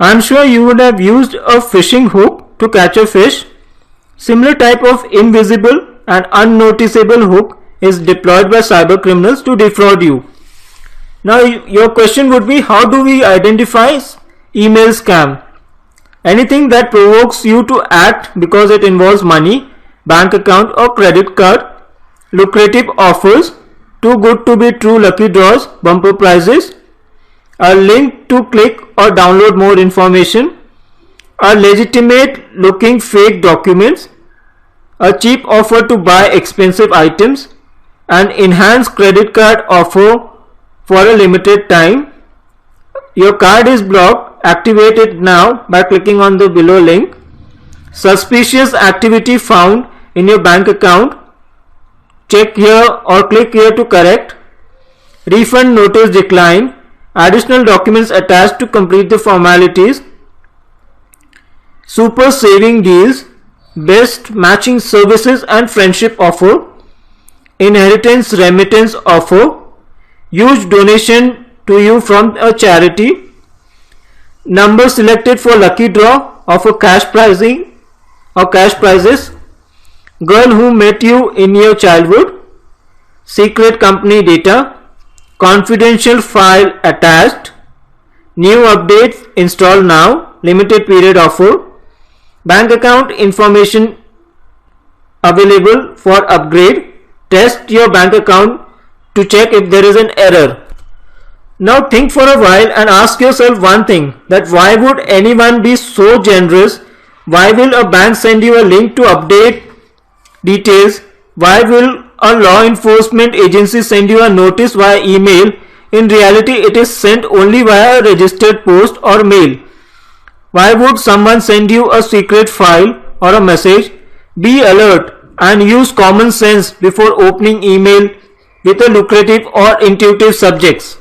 I'm sure you would have used a fishing hook to catch a fish. Similar type of invisible and unnoticeable hook is deployed by cyber criminals to defraud you. Now your question would be, how do we identify email scam? Anything that provokes you to act because it involves money, bank account or credit card, lucrative offers, too good to be true lucky draws, bumper prizes, a link to click or download more information, a legitimate looking fake documents, a cheap offer to buy expensive items, an enhanced credit card offer for a limited time. Your card is blocked, activate it now by clicking on the below link. Suspicious activity found in your bank account, check here or click here to correct. Refund notice declined, additional documents attached to complete the formalities. Super saving deals, best matching services and friendship offer, inheritance remittance offer, huge donation to you from a charity, number selected for lucky draw, offer cash pricing or cash prizes, girl who met you in your childhood, secret company data, confidential file attached, new updates install now, limited period offer, bank account information available for upgrade, test your bank account to check if there is an error. Now think for a while and ask yourself one thing, that why would anyone be so generous? Why will a bank send you a link to update details? Why will a law enforcement agency send you a notice via email? In reality, it is sent only via a registered post or mail. Why would someone send you a secret file or a message? Be alert and use common sense before opening email with a lucrative or intuitive subjects.